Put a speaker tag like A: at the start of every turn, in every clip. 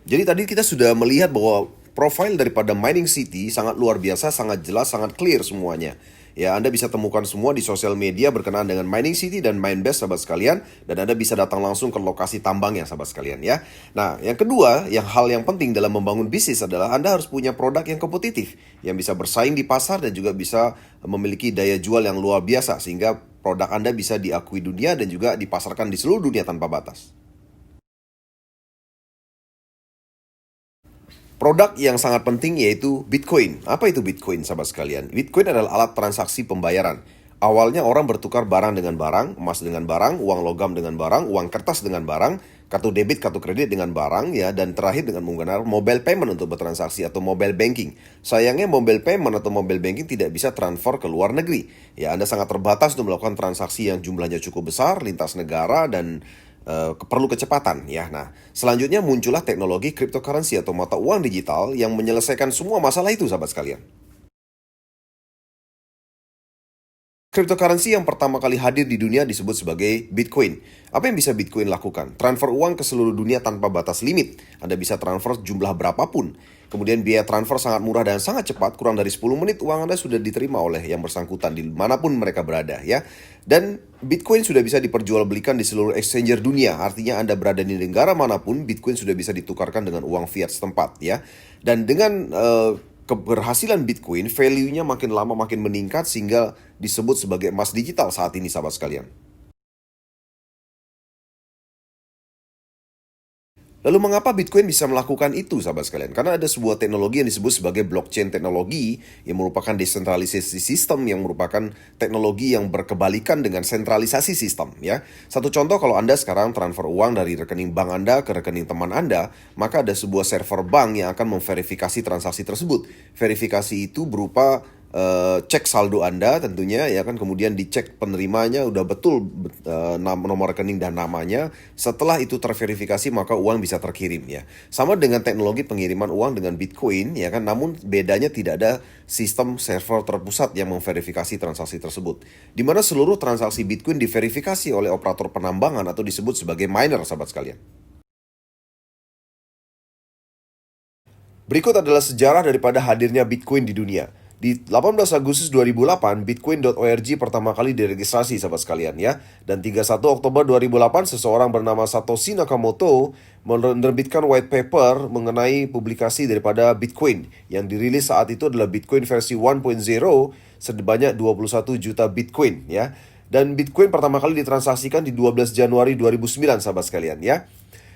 A: Jadi tadi kita sudah melihat bahwa profil daripada Mining City sangat luar biasa, sangat jelas, sangat clear semuanya. Ya, Anda bisa temukan semua di sosial media berkenaan dengan Mining City dan Minebase, sahabat sekalian. Dan Anda bisa datang langsung ke lokasi tambangnya, sahabat sekalian ya. Nah, yang kedua, hal yang penting dalam membangun bisnis adalah Anda harus punya produk yang kompetitif, yang bisa bersaing di pasar dan juga bisa memiliki daya jual yang luar biasa, sehingga produk Anda bisa diakui dunia dan juga dipasarkan di seluruh dunia tanpa batas. Produk yang sangat penting yaitu Bitcoin. Apa itu Bitcoin, sahabat sekalian? Bitcoin adalah alat transaksi pembayaran. Awalnya orang bertukar barang dengan barang, emas dengan barang, uang logam dengan barang, uang kertas dengan barang, kartu debit, kartu kredit dengan barang, ya, dan terakhir dengan menggunakan mobile payment untuk bertransaksi atau mobile banking. Sayangnya mobile payment atau mobile banking tidak bisa transfer ke luar negeri. Ya, Anda sangat terbatas untuk melakukan transaksi yang jumlahnya cukup besar, lintas negara, dan perlu kecepatan ya. Nah, selanjutnya muncullah teknologi cryptocurrency atau mata uang digital yang menyelesaikan semua masalah itu, sahabat sekalian. Cryptocurrency yang pertama kali hadir di dunia disebut sebagai Bitcoin. Apa yang bisa Bitcoin lakukan? Transfer uang ke seluruh dunia tanpa batas limit. Anda bisa transfer jumlah berapapun. Kemudian biaya transfer sangat murah dan sangat cepat, kurang dari 10 menit uang Anda sudah diterima oleh yang bersangkutan di manapun mereka berada ya. Dan Bitcoin sudah bisa diperjualbelikan di seluruh exchanger dunia. Artinya Anda berada di negara manapun, Bitcoin sudah bisa ditukarkan dengan uang fiat setempat ya. Dan dengan keberhasilan Bitcoin, value-nya makin lama makin meningkat sehingga disebut sebagai emas digital saat ini, sahabat sekalian. Lalu mengapa Bitcoin bisa melakukan itu, sahabat sekalian? Karena ada sebuah teknologi yang disebut sebagai blockchain teknologi yang merupakan desentralisasi sistem, yang merupakan teknologi yang berkebalikan dengan sentralisasi sistem ya. Satu contoh, kalau Anda sekarang transfer uang dari rekening bank Anda ke rekening teman Anda, maka ada sebuah server bank yang akan memverifikasi transaksi tersebut. Verifikasi itu berupa cek saldo Anda tentunya ya kan, kemudian dicek penerimanya udah betul nomor rekening dan namanya. Setelah itu terverifikasi maka uang bisa terkirim ya. Sama dengan teknologi pengiriman uang dengan Bitcoin ya kan, namun bedanya tidak ada sistem server terpusat yang memverifikasi transaksi tersebut. Di mana seluruh transaksi Bitcoin diverifikasi oleh operator penambangan atau disebut sebagai miner, sahabat sekalian. Berikut adalah sejarah daripada hadirnya Bitcoin di dunia. Di 18 Agustus 2008, Bitcoin.org pertama kali diregistrasi, sahabat sekalian ya. Dan 31 Oktober 2008, seseorang bernama Satoshi Nakamoto menerbitkan white paper mengenai publikasi daripada Bitcoin. Yang dirilis saat itu adalah Bitcoin versi 1.0 sebanyak 21 juta Bitcoin ya. Dan Bitcoin pertama kali ditransaksikan di 12 Januari 2009, sahabat sekalian ya.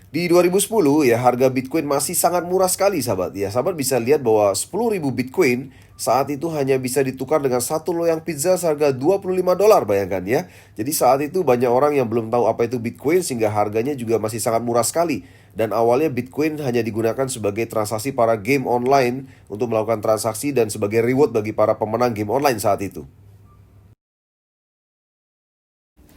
A: Di 2010 ya, harga Bitcoin masih sangat murah sekali, sahabat. Ya, sahabat bisa lihat bahwa 10.000 Bitcoin saat itu hanya bisa ditukar dengan satu loyang pizza seharga $25, bayangkan ya. Jadi saat itu banyak orang yang belum tahu apa itu Bitcoin sehingga harganya juga masih sangat murah sekali. Dan awalnya Bitcoin hanya digunakan sebagai transaksi para game online untuk melakukan transaksi dan sebagai reward bagi para pemenang game online saat itu.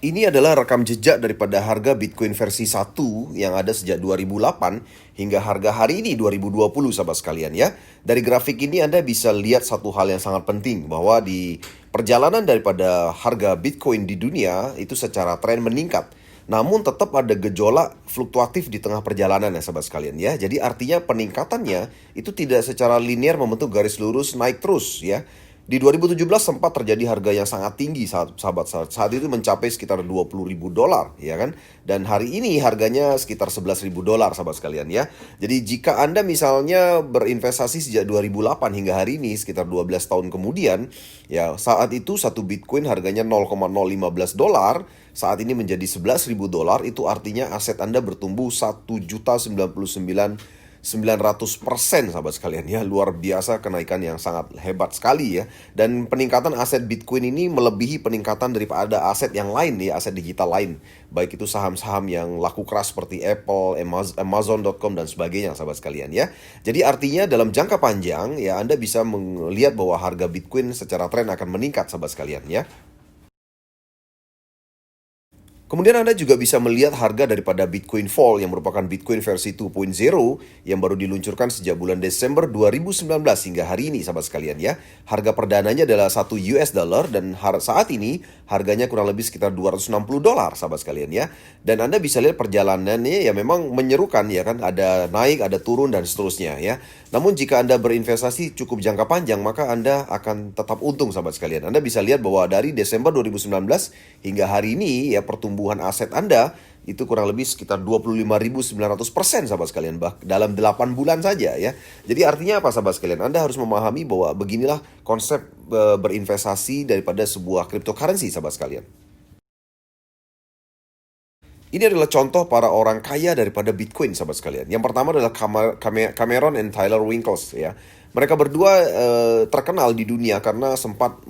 A: Ini adalah rekam jejak daripada harga Bitcoin versi 1 yang ada sejak 2008 hingga harga hari ini 2020, sahabat sekalian ya. Dari grafik ini Anda bisa lihat satu hal yang sangat penting, bahwa di perjalanan daripada harga Bitcoin di dunia itu secara tren meningkat. Namun tetap ada gejolak fluktuatif di tengah perjalanan ya, sahabat sekalian ya. Jadi artinya peningkatannya itu tidak secara linear membentuk garis lurus naik terus ya. Di 2017 sempat terjadi harga yang sangat tinggi, sahabat. Saat itu mencapai sekitar $20.000 ya kan. Dan hari ini harganya sekitar $11.000, sahabat sekalian ya. Jadi jika Anda misalnya berinvestasi sejak 2008 hingga hari ini sekitar 12 tahun kemudian, ya saat itu satu Bitcoin harganya $0,015, saat ini menjadi $11.000. Itu artinya aset Anda bertumbuh 1.999.900%, sahabat sekalian ya. Luar biasa, kenaikan yang sangat hebat sekali ya. Dan peningkatan aset Bitcoin ini melebihi peningkatan daripada aset yang lain ya, aset digital lain. Baik itu saham-saham yang laku keras seperti Apple, Amazon.com dan sebagainya, sahabat sekalian ya. Jadi artinya dalam jangka panjang ya, Anda bisa melihat bahwa harga Bitcoin secara tren akan meningkat, sahabat sekalian ya. Kemudian Anda juga bisa melihat harga daripada Bitcoin Fall yang merupakan Bitcoin versi 2.0 yang baru diluncurkan sejak bulan Desember 2019 hingga hari ini sahabat sekalian ya. Harga perdananya adalah 1 US dollar dan saat ini harganya kurang lebih sekitar 260 dolar sahabat sekalian ya. Dan Anda bisa lihat perjalanannya ya memang menyerukan ya kan, ada naik, ada turun dan seterusnya ya. Namun jika Anda berinvestasi cukup jangka panjang maka Anda akan tetap untung sahabat sekalian. Anda bisa lihat bahwa dari Desember 2019 hingga hari ini ya pertumbuhan aset Anda itu kurang lebih sekitar 25.900% sahabat sekalian dalam 8 bulan saja ya. Jadi artinya apa sahabat sekalian? Anda harus memahami bahwa beginilah konsep berinvestasi daripada sebuah cryptocurrency sahabat sekalian. Ini adalah contoh para orang kaya daripada Bitcoin, sahabat sekalian. Yang pertama adalah Cameron and Tyler Winkles, ya. Mereka berdua terkenal di dunia karena sempat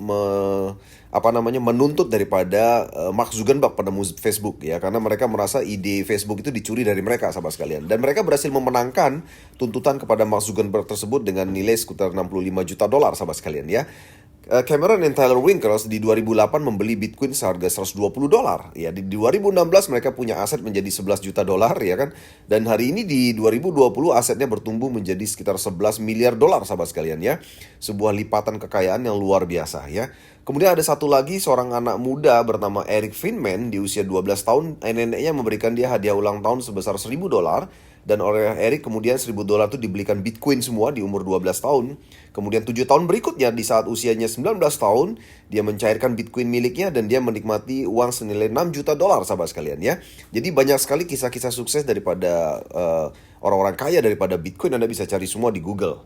A: menuntut daripada Mark Zuckerberg, penemu Facebook, ya, karena mereka merasa ide Facebook itu dicuri dari mereka, sahabat sekalian. Dan mereka berhasil memenangkan tuntutan kepada Mark Zuckerberg tersebut dengan nilai sekitar 65 juta dolar, sahabat sekalian, ya. Cameron dan Tyler Winkles di 2008 membeli Bitcoin seharga 120 dolar. Ya, di 2016 mereka punya aset menjadi 11 juta dolar, ya kan? Dan hari ini di 2020 asetnya bertumbuh menjadi sekitar 11 miliar dolar, sahabat sekalian ya. Sebuah lipatan kekayaan yang luar biasa ya. Kemudian ada satu lagi seorang anak muda bernama Eric Friedman di usia 12 tahun, neneknya memberikan dia hadiah ulang tahun sebesar 1.000 dolar. Dan oleh Eric kemudian 1.000 dolar itu dibelikan Bitcoin semua di umur 12 tahun. Kemudian 7 tahun berikutnya di saat usianya 19 tahun, dia mencairkan Bitcoin miliknya dan dia menikmati uang senilai 6 juta dolar, sahabat sekalian ya. Jadi banyak sekali kisah-kisah sukses daripada orang-orang kaya daripada Bitcoin. Anda bisa cari semua di Google.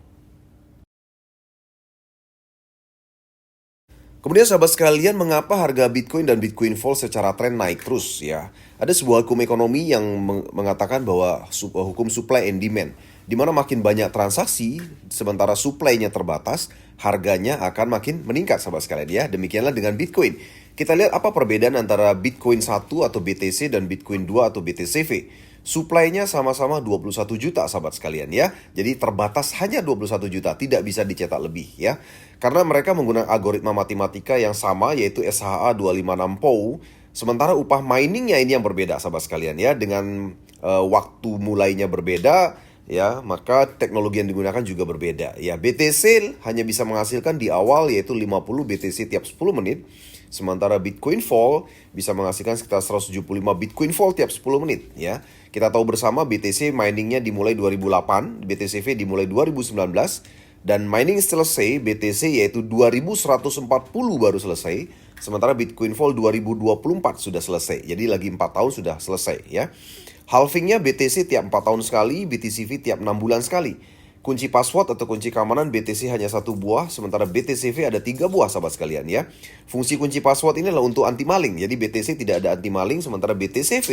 A: Kemudian sahabat sekalian, mengapa harga Bitcoin dan Bitcoin Fall secara tren naik terus ya? Ada sebuah hukum ekonomi yang mengatakan bahwa hukum supply and demand, di mana makin banyak transaksi, sementara supply-nya terbatas, harganya akan makin meningkat sahabat sekalian ya. Demikianlah dengan Bitcoin. Kita lihat apa perbedaan antara Bitcoin 1 atau BTC dan Bitcoin 2 atau BTCV. Supply-nya sama-sama 21 juta sahabat sekalian ya. Jadi terbatas hanya 21 juta, tidak bisa dicetak lebih ya. Karena mereka menggunakan algoritma matematika yang sama yaitu SHA 256 POW. Sementara upah miningnya ini yang berbeda sahabat sekalian ya. Dengan waktu mulainya berbeda ya, maka teknologi yang digunakan juga berbeda ya. BTC hanya bisa menghasilkan di awal yaitu 50 BTC tiap 10 menit. Sementara Bitcoin Fall bisa menghasilkan sekitar 175 Bitcoin Fall tiap 10 menit ya. Kita tahu bersama BTC miningnya dimulai 2008, BTCV dimulai 2019, dan mining selesai BTC yaitu 2140 baru selesai, sementara Bitcoin Fall 2024 sudah selesai. Jadi lagi 4 tahun sudah selesai ya. Halvingnya BTC tiap 4 tahun sekali, BTCV tiap 6 bulan sekali. Kunci password atau kunci keamanan BTC hanya 1 buah, sementara BTCV ada 3 buah sahabat sekalian ya. Fungsi kunci password ini adalah untuk anti maling. Jadi BTC tidak ada anti maling, sementara BTCV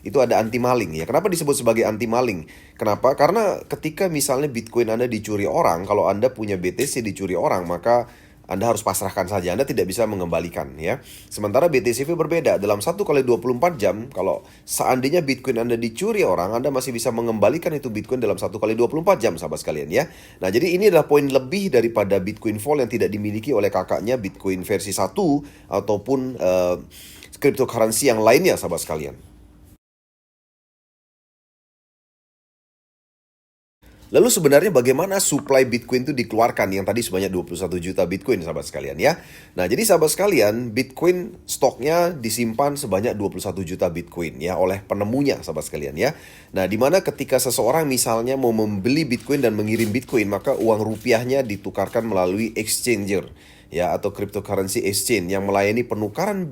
A: itu ada anti maling ya. Kenapa disebut sebagai anti maling? Kenapa? Karena ketika misalnya Bitcoin Anda dicuri orang, kalau Anda punya BTC dicuri orang, maka Anda harus pasrahkan saja, Anda tidak bisa mengembalikan ya. Sementara BTCV berbeda, dalam 1 kali 24 jam, kalau seandainya Bitcoin Anda dicuri orang, Anda masih bisa mengembalikan itu Bitcoin dalam 1 kali 24 jam sahabat sekalian ya. Nah jadi ini adalah poin lebih daripada Bitcoin Fall yang tidak dimiliki oleh kakaknya Bitcoin versi 1 ataupun cryptocurrency yang lainnya sahabat sekalian. Lalu sebenarnya bagaimana supply Bitcoin itu dikeluarkan yang tadi sebanyak 21 juta Bitcoin sahabat sekalian ya. Nah jadi sahabat sekalian, Bitcoin stoknya disimpan sebanyak 21 juta Bitcoin ya oleh penemunya sahabat sekalian ya. Nah dimana ketika seseorang misalnya mau membeli Bitcoin dan mengirim Bitcoin, maka uang rupiahnya ditukarkan melalui exchanger ya, atau cryptocurrency exchange yang melayani penukaran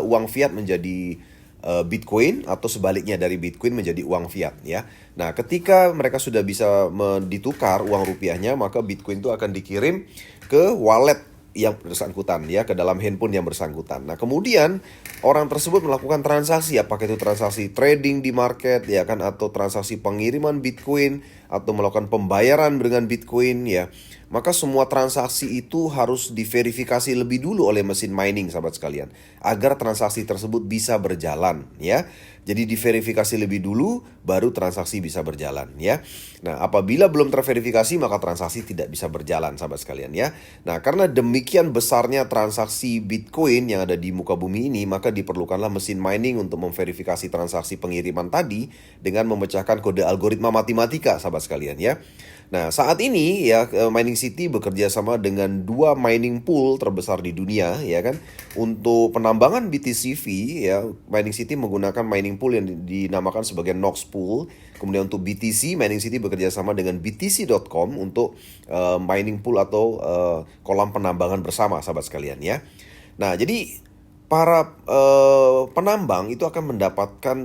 A: uang fiat menjadi Bitcoin atau sebaliknya dari Bitcoin menjadi uang fiat ya. Nah, ketika mereka sudah bisa ditukar uang rupiahnya, maka Bitcoin itu akan dikirim ke wallet yang bersangkutan ya, ke dalam handphone yang bersangkutan. Nah, kemudian orang tersebut melakukan transaksi, apakah itu transaksi trading di market ya kan, atau transaksi pengiriman Bitcoin atau melakukan pembayaran dengan Bitcoin ya. Maka semua transaksi itu harus diverifikasi lebih dulu oleh mesin mining sahabat sekalian, agar transaksi tersebut bisa berjalan ya. Jadi diverifikasi lebih dulu, baru transaksi bisa berjalan ya. Nah, apabila belum terverifikasi, maka transaksi tidak bisa berjalan, sahabat sekalian ya. Nah, karena demikian besarnya transaksi Bitcoin yang ada di muka bumi ini, maka diperlukanlah mesin mining untuk memverifikasi transaksi pengiriman tadi dengan memecahkan kode algoritma matematika, sahabat sekalian ya. Nah, saat ini ya Mining City bekerja sama dengan dua mining pool terbesar di dunia ya kan. Untuk penambangan BTCV ya, Mining City menggunakan mining pool yang dinamakan sebagai Knox Pool. Kemudian untuk BTC, Mining City bekerja sama dengan BTC.com untuk mining pool atau kolam penambangan bersama, sahabat sekalian ya. Nah, jadi para penambang itu akan mendapatkan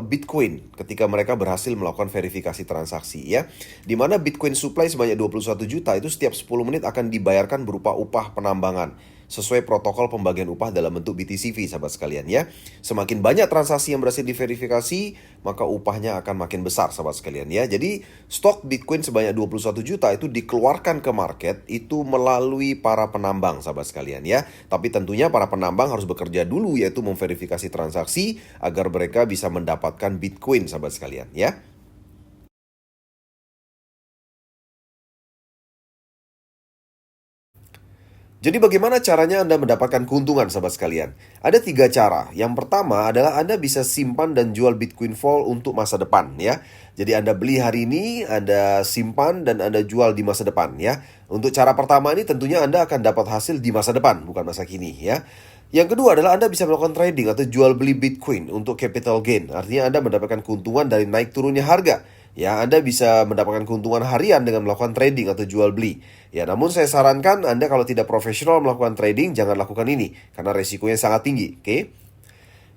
A: Bitcoin ketika mereka berhasil melakukan verifikasi transaksi ya. Di mana Bitcoin supply sebanyak 21 juta itu setiap 10 menit akan dibayarkan berupa upah penambangan sesuai protokol pembagian upah dalam bentuk BTCV, sahabat sekalian ya. Semakin banyak transaksi yang berhasil diverifikasi, maka upahnya akan makin besar, sahabat sekalian ya. Jadi stok Bitcoin sebanyak 21 juta itu dikeluarkan ke market itu melalui para penambang, sahabat sekalian ya. Tapi tentunya para penambang harus bekerja dulu, yaitu memverifikasi transaksi agar mereka bisa mendapatkan Bitcoin, sahabat sekalian ya. Jadi bagaimana caranya Anda mendapatkan keuntungan, sahabat sekalian? Ada 3 cara. Yang pertama adalah Anda bisa simpan dan jual Bitcoin Fall untuk masa depan ya. Jadi Anda beli hari ini, Anda simpan dan Anda jual di masa depan ya. Untuk cara pertama ini tentunya Anda akan dapat hasil di masa depan, bukan masa kini ya. Yang kedua adalah Anda bisa melakukan trading atau jual beli Bitcoin untuk capital gain. Artinya Anda mendapatkan keuntungan dari naik turunnya harga. Ya, Anda bisa mendapatkan keuntungan harian dengan melakukan trading atau jual beli. Ya, namun saya sarankan Anda kalau tidak profesional melakukan trading, jangan lakukan ini karena resikonya sangat tinggi, oke?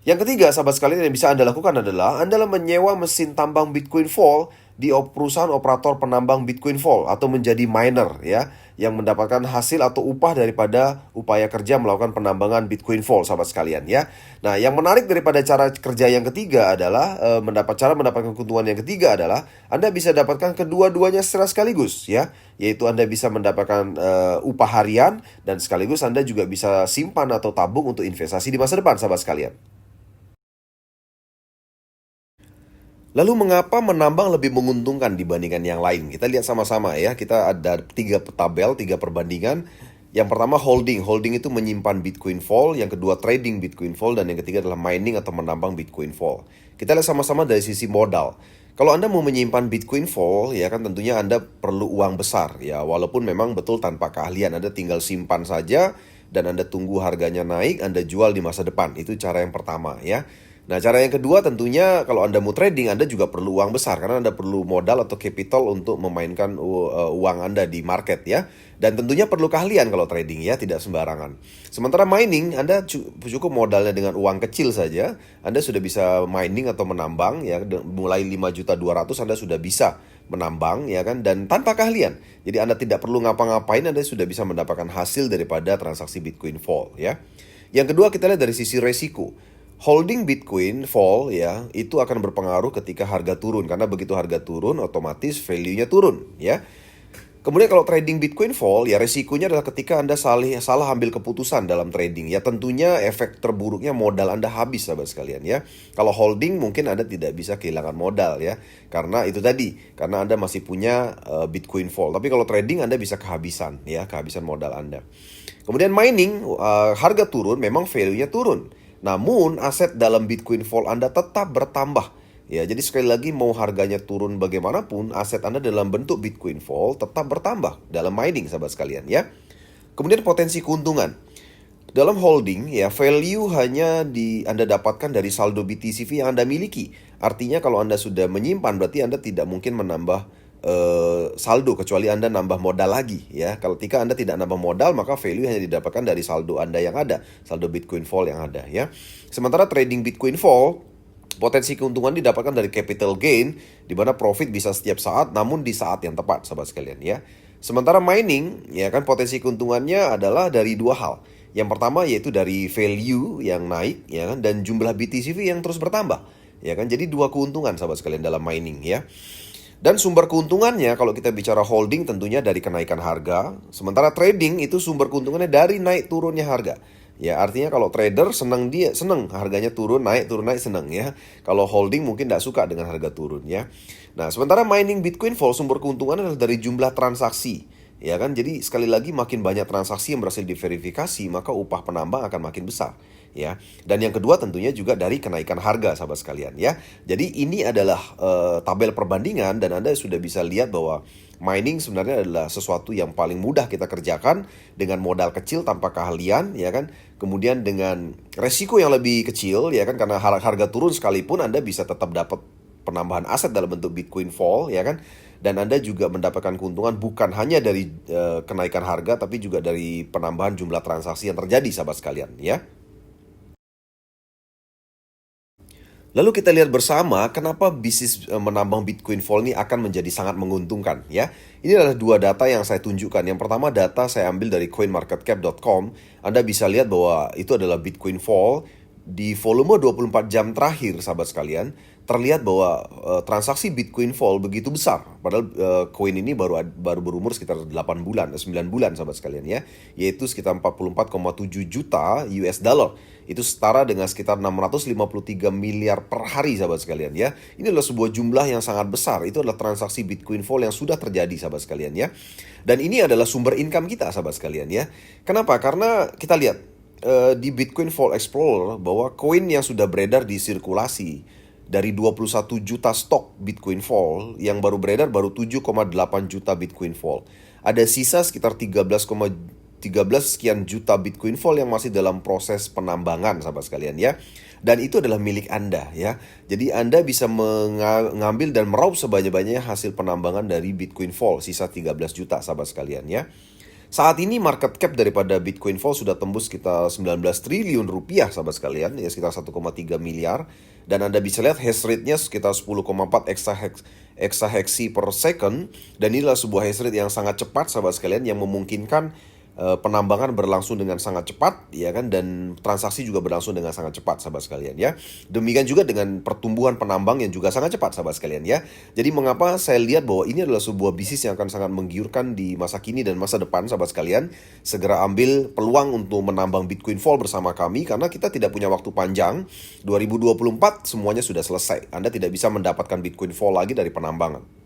A: Yang ketiga, sahabat sekalian, yang bisa Anda lakukan adalah Anda menyewa mesin tambang Bitcoin Fall di perusahaan operator penambang Bitcoin Fall atau menjadi miner ya, yang mendapatkan hasil atau upah daripada upaya kerja melakukan penambangan Bitcoin Fall, sahabat sekalian ya. Nah, yang menarik daripada cara kerja yang ketiga adalah mendapatkan keuntungan yang ketiga adalah Anda bisa dapatkan kedua-duanya secara sekaligus ya, yaitu Anda bisa mendapatkan upah harian dan sekaligus Anda juga bisa simpan atau tabung untuk investasi di masa depan, sahabat sekalian. Lalu mengapa menambang lebih menguntungkan dibandingkan yang lain? Kita lihat sama-sama ya. Kita ada 3 tabel, 3 perbandingan. Yang pertama holding. Holding itu menyimpan Bitcoin Fall. Yang kedua trading Bitcoin Fall. Dan yang ketiga adalah mining atau menambang Bitcoin Fall. Kita lihat sama-sama dari sisi modal. Kalau Anda mau menyimpan Bitcoin Fall, ya kan tentunya Anda perlu uang besar. Ya, walaupun memang betul tanpa keahlian. Anda tinggal simpan saja dan Anda tunggu harganya naik, Anda jual di masa depan. Itu cara yang pertama ya. Nah, cara yang kedua tentunya kalau Anda mau trading, Anda juga perlu uang besar karena Anda perlu modal atau capital untuk memainkan uang Anda di market ya. Dan tentunya perlu keahlian kalau trading ya, tidak sembarangan. Sementara mining, Anda cukup modalnya dengan uang kecil saja, Anda sudah bisa mining atau menambang ya, mulai 5.200.000 Anda sudah bisa menambang ya kan, dan tanpa keahlian. Jadi Anda tidak perlu ngapa-ngapain, Anda sudah bisa mendapatkan hasil daripada transaksi Bitcoin Fall ya. Yang kedua kita lihat dari sisi resiko. Holding Bitcoin Fall ya, itu akan berpengaruh ketika harga turun. Karena begitu harga turun, otomatis value-nya turun ya. Kemudian kalau trading Bitcoin Fall, ya resikonya adalah ketika Anda salah ambil keputusan dalam trading. Ya tentunya efek terburuknya modal Anda habis, sahabat sekalian ya. Kalau holding mungkin Anda tidak bisa kehilangan modal ya. Karena itu tadi, karena Anda masih punya Bitcoin Fall. Tapi kalau trading Anda bisa kehabisan ya, kehabisan modal Anda. Kemudian mining, harga turun, memang value-nya turun. Namun aset dalam Bitcoin Fall Anda tetap bertambah. Ya, jadi sekali lagi mau harganya turun bagaimanapun, aset Anda dalam bentuk Bitcoin Fall tetap bertambah dalam mining, sahabat sekalian ya. Kemudian potensi keuntungan. Dalam holding ya, value hanya Anda dapatkan dari saldo BTCV yang Anda miliki. Artinya kalau Anda sudah menyimpan berarti Anda tidak mungkin menambah saldo kecuali Anda nambah modal lagi ya. Kalau Anda tidak nambah modal, maka value hanya didapatkan dari saldo Anda yang ada, saldo Bitcoin Fall yang ada ya. Sementara trading Bitcoin Fall, potensi keuntungan didapatkan dari capital gain, di mana profit bisa setiap saat, namun di saat yang tepat, sahabat sekalian ya. Sementara mining, ya kan potensi keuntungannya adalah dari 2 hal. Yang pertama yaitu dari value yang naik, ya kan, dan jumlah BTCV yang terus bertambah, ya kan. Jadi 2 keuntungan, sahabat sekalian, dalam mining ya. Dan sumber keuntungannya kalau kita bicara holding tentunya dari kenaikan harga. Sementara trading itu sumber keuntungannya dari naik turunnya harga. Ya, artinya kalau trader senang, dia senang harganya turun naik senang ya. Kalau holding mungkin tidak suka dengan harga turun ya. Nah, sementara mining Bitcoin Vault sumber keuntungan adalah dari jumlah transaksi. Ya kan, jadi sekali lagi makin banyak transaksi yang berhasil diverifikasi, maka upah penambang akan makin besar. Ya, dan yang kedua tentunya juga dari kenaikan harga, sahabat sekalian ya. Jadi ini adalah tabel perbandingan, dan Anda sudah bisa lihat bahwa mining sebenarnya adalah sesuatu yang paling mudah kita kerjakan dengan modal kecil tanpa keahlian, ya kan. Kemudian dengan resiko yang lebih kecil, ya kan, karena harga turun sekalipun Anda bisa tetap dapat penambahan aset dalam bentuk Bitcoin Vault, ya kan. Dan Anda juga mendapatkan keuntungan bukan hanya dari kenaikan harga, tapi juga dari penambahan jumlah transaksi yang terjadi, sahabat sekalian ya. Lalu kita lihat bersama kenapa bisnis menambang Bitcoin Vault ini akan menjadi sangat menguntungkan ya. Ini adalah dua data yang saya tunjukkan. Yang pertama, data saya ambil dari coinmarketcap.com. Anda bisa lihat bahwa itu adalah Bitcoin Vault di volume 24 jam terakhir, sahabat sekalian. Terlihat bahwa transaksi Bitcoin Vault begitu besar. Padahal koin ini baru berumur sekitar 8 bulan, 9 bulan, sahabat sekalian ya. Yaitu sekitar 44,7 juta US dollar. Itu setara dengan sekitar 653 miliar per hari, sahabat sekalian ya. Ini adalah sebuah jumlah yang sangat besar. Itu adalah transaksi Bitcoin Vault yang sudah terjadi, sahabat sekalian ya. Dan ini adalah sumber income kita, sahabat sekalian ya. Kenapa? Karena kita lihat di Bitcoin Vault Explorer bahwa koin yang sudah beredar di sirkulasi dari 21 juta stok Bitcoin Vault, yang baru beredar baru 7,8 juta Bitcoin Vault. Ada sisa sekitar 13 sekian juta Bitcoin Vault yang masih dalam proses penambangan, sahabat sekalian ya. Dan itu adalah milik Anda ya. Jadi Anda bisa mengambil dan meraup sebanyak-banyaknya hasil penambangan dari Bitcoin Vault, sisa 13 juta, sahabat sekalian ya. Saat ini market cap daripada Bitcoin Vault sudah tembus sekitar 19 triliun rupiah, sahabat sekalian, ya sekitar 1,3 miliar. Dan Anda bisa lihat hash rate-nya sekitar 10,4 exaheksi per second. Dan inilah sebuah hash rate yang sangat cepat, sahabat sekalian, yang memungkinkan penambangan berlangsung dengan sangat cepat, ya kan, dan transaksi juga berlangsung dengan sangat cepat, sahabat sekalian ya. Demikian juga dengan pertumbuhan penambang yang juga sangat cepat, sahabat sekalian ya. Jadi mengapa saya lihat bahwa ini adalah sebuah bisnis yang akan sangat menggiurkan di masa kini dan masa depan, sahabat sekalian. Segera ambil peluang untuk menambang Bitcoin Vault bersama kami, karena kita tidak punya waktu panjang. 2024 semuanya sudah selesai. Anda tidak bisa mendapatkan Bitcoin Vault lagi dari penambangan.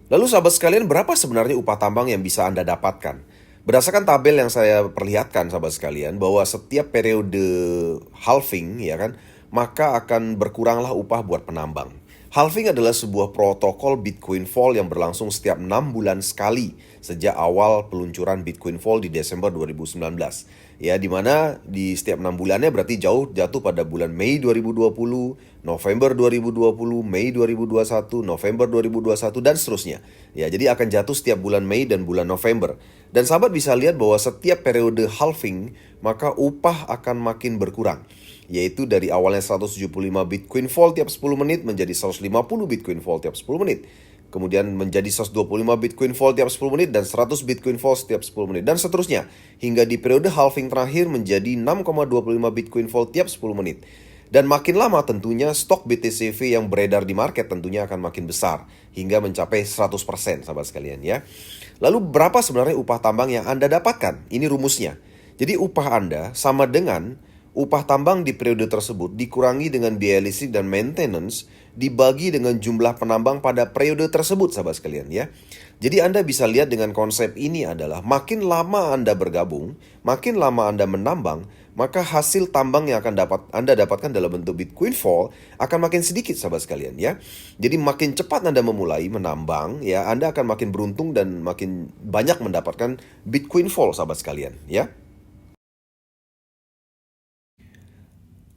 A: Lalu sahabat sekalian, berapa sebenarnya upah tambang yang bisa Anda dapatkan? Berdasarkan tabel yang saya perlihatkan, sahabat sekalian, bahwa setiap periode halving, ya kan, maka akan berkuranglah upah buat penambang. Halving adalah sebuah protokol Bitcoin Vault yang berlangsung setiap 6 bulan sekali sejak awal peluncuran Bitcoin Vault di Desember 2019. Ya, dimana di setiap 6 bulannya berarti jatuh pada bulan Mei 2020, November 2020, Mei 2021, November 2021, dan seterusnya. Ya, jadi akan jatuh setiap bulan Mei dan bulan November. Dan sahabat bisa lihat bahwa setiap periode halving, maka upah akan makin berkurang. Yaitu dari awalnya 175 Bitcoin Vault tiap 10 menit menjadi 150 Bitcoin Vault tiap 10 menit. Kemudian menjadi 125 Bitcoin Vault tiap 10 menit dan 100 Bitcoin Vault setiap 10 menit. Dan seterusnya. Hingga di periode halving terakhir menjadi 6,25 Bitcoin Vault tiap 10 menit. Dan makin lama tentunya stok BTCV yang beredar di market tentunya akan makin besar. Hingga mencapai 100%, sahabat sekalian ya. Lalu berapa sebenarnya upah tambang yang Anda dapatkan? Ini rumusnya. Jadi upah Anda sama dengan upah tambang di periode tersebut dikurangi dengan biaya listrik dan maintenance dibagi dengan jumlah penambang pada periode tersebut, sahabat sekalian ya. Jadi Anda bisa lihat dengan konsep ini adalah makin lama Anda bergabung, makin lama Anda menambang, maka hasil tambang yang akan Anda dapatkan dalam bentuk Bitcoin Vault akan makin sedikit, sahabat sekalian ya. Jadi makin cepat Anda memulai menambang ya, Anda akan makin beruntung dan makin banyak mendapatkan Bitcoin Vault, sahabat sekalian ya.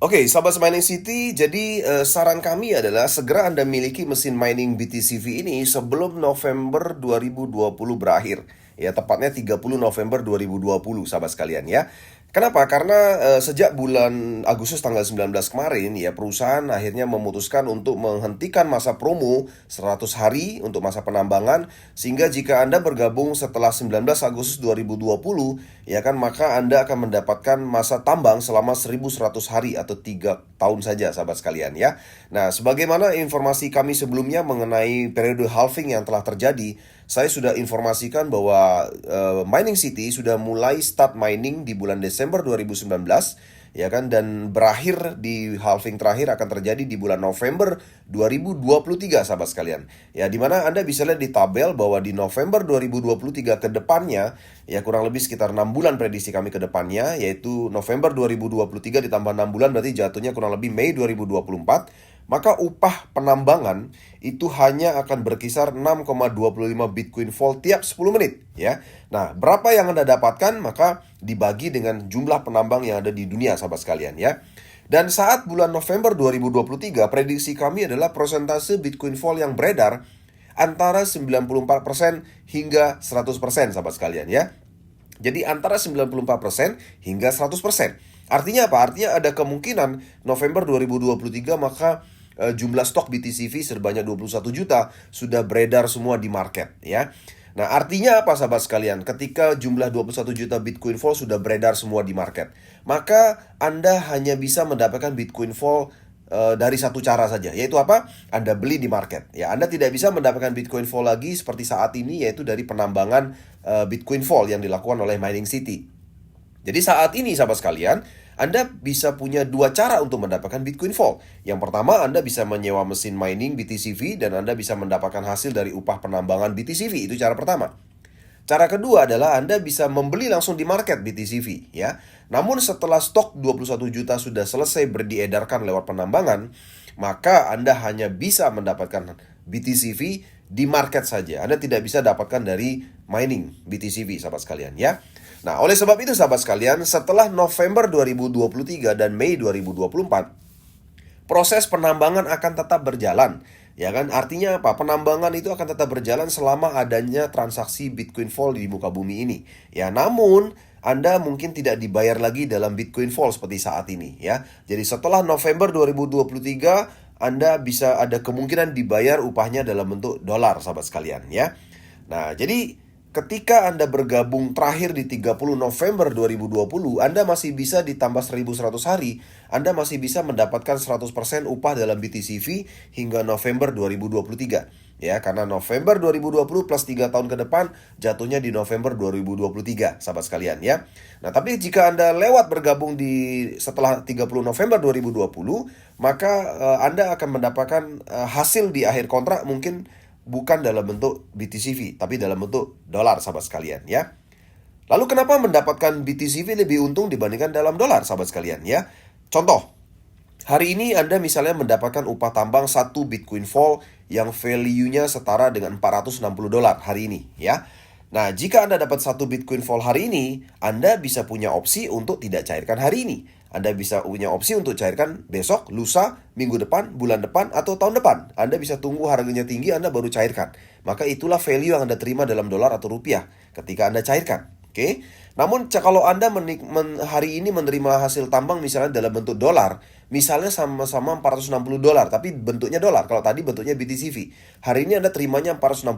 A: Oke, sahabat Mining City, jadi saran kami adalah segera Anda miliki mesin mining BTCV ini sebelum November 2020 berakhir. Ya, tepatnya 30 November 2020, sahabat sekalian ya. Kenapa? Karena sejak bulan Agustus tanggal 19 kemarin ya, perusahaan akhirnya memutuskan untuk menghentikan masa promo 100 hari untuk masa penambangan, sehingga jika Anda bergabung setelah 19 Agustus 2020 ya kan, maka Anda akan mendapatkan masa tambang selama 1100 hari atau tahun saja sahabat sekalian ya. Nah, sebagaimana informasi kami sebelumnya mengenai periode halving yang telah terjadi, saya sudah informasikan bahwa Mining City sudah mulai start mining di bulan Desember 2019 ya kan, dan berakhir di halving terakhir akan terjadi di bulan November 2023 sahabat sekalian. Ya, dimana Anda bisa lihat di tabel bahwa di November 2023 ke depannya, ya kurang lebih sekitar 6 bulan prediksi kami ke depannya, yaitu November 2023 ditambah 6 bulan berarti jatuhnya kurang lebih Mei 2024. Maka upah penambangan itu hanya akan berkisar 6,25 Bitcoin Vault tiap 10 menit ya. Nah, berapa yang Anda dapatkan maka dibagi dengan jumlah penambang yang ada di dunia sahabat sekalian ya. Dan saat bulan November 2023 prediksi kami adalah persentase Bitcoin Vault yang beredar antara 94% hingga 100% sahabat sekalian ya. Jadi antara 94% hingga 100%. Artinya apa? Artinya ada kemungkinan November 2023 maka jumlah stok BTCV sebanyak 21 juta sudah beredar semua di market ya. Nah, artinya apa sahabat sekalian? Ketika jumlah 21 juta Bitcoin Vault sudah beredar semua di market, maka Anda hanya bisa mendapatkan Bitcoin Vault dari satu cara saja, yaitu apa? Anda beli di market. Ya, Anda tidak bisa mendapatkan Bitcoin Vault lagi seperti saat ini, yaitu dari penambangan Bitcoin Vault yang dilakukan oleh Mining City. Jadi saat ini sahabat sekalian, Anda bisa punya dua cara untuk mendapatkan Bitcoin Vault. Yang pertama, Anda bisa menyewa mesin mining BTCV dan Anda bisa mendapatkan hasil dari upah penambangan BTCV. Itu cara pertama. Cara kedua adalah Anda bisa membeli langsung di market BTCV ya. Namun setelah stok 21 juta sudah selesai diedarkan lewat penambangan, maka Anda hanya bisa mendapatkan BTCV di market saja. Anda tidak bisa dapatkan dari mining BTCV sahabat sekalian ya. Nah, oleh sebab itu sahabat sekalian, setelah November 2023 dan Mei 2024, proses penambangan akan tetap berjalan. Ya kan? Artinya apa? Penambangan itu akan tetap berjalan selama adanya transaksi Bitcoin Vault di muka bumi ini. Ya, namun Anda mungkin tidak dibayar lagi dalam Bitcoin Vault seperti saat ini ya. Jadi setelah November 2023, Anda bisa ada kemungkinan dibayar upahnya dalam bentuk dolar sahabat sekalian ya. Nah, jadi ketika Anda bergabung terakhir di 30 November 2020, Anda masih bisa ditambah 1100 hari, Anda masih bisa mendapatkan 100% upah dalam BTCV hingga November 2023. Ya, karena November 2020 plus 3 tahun ke depan jatuhnya di November 2023, sahabat sekalian ya. Nah, tapi jika Anda lewat bergabung setelah 30 November 2020, maka Anda akan mendapatkan hasil di akhir kontrak mungkin bukan dalam bentuk BTCV, tapi dalam bentuk dolar sahabat sekalian ya. Lalu kenapa mendapatkan BTCV lebih untung dibandingkan dalam dolar sahabat sekalian ya? Contoh, hari ini Anda misalnya mendapatkan upah tambang 1 Bitcoin Vault yang value-nya setara dengan $460 hari ini ya. Nah, jika Anda dapat 1 Bitcoin Vault hari ini, Anda bisa punya opsi untuk tidak cairkan hari ini. Anda bisa punya opsi untuk cairkan besok, lusa, minggu depan, bulan depan, atau tahun depan. Anda bisa tunggu harganya tinggi, Anda baru cairkan. Maka itulah value yang Anda terima dalam dolar atau rupiah ketika Anda cairkan. Oke? Namun kalau Anda hari ini menerima hasil tambang misalnya dalam bentuk dolar, misalnya sama-sama $460, tapi bentuknya dolar. Kalau tadi bentuknya BTCV. Hari ini Anda terimanya $460.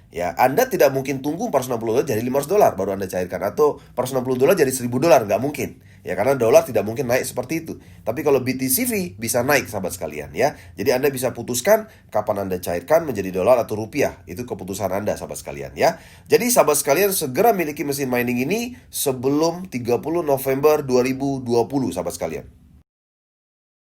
A: Ya, Anda tidak mungkin tunggu $460 jadi $500 baru Anda cairkan, atau $460 jadi $1000, nggak mungkin. Ya, karena dolar tidak mungkin naik seperti itu. Tapi kalau BTCV bisa naik sahabat sekalian ya. Jadi Anda bisa putuskan kapan Anda cairkan menjadi dolar atau rupiah. Itu keputusan Anda sahabat sekalian ya. Jadi sahabat sekalian segera miliki mesin mining ini sebelum 30 November 2020 sahabat sekalian.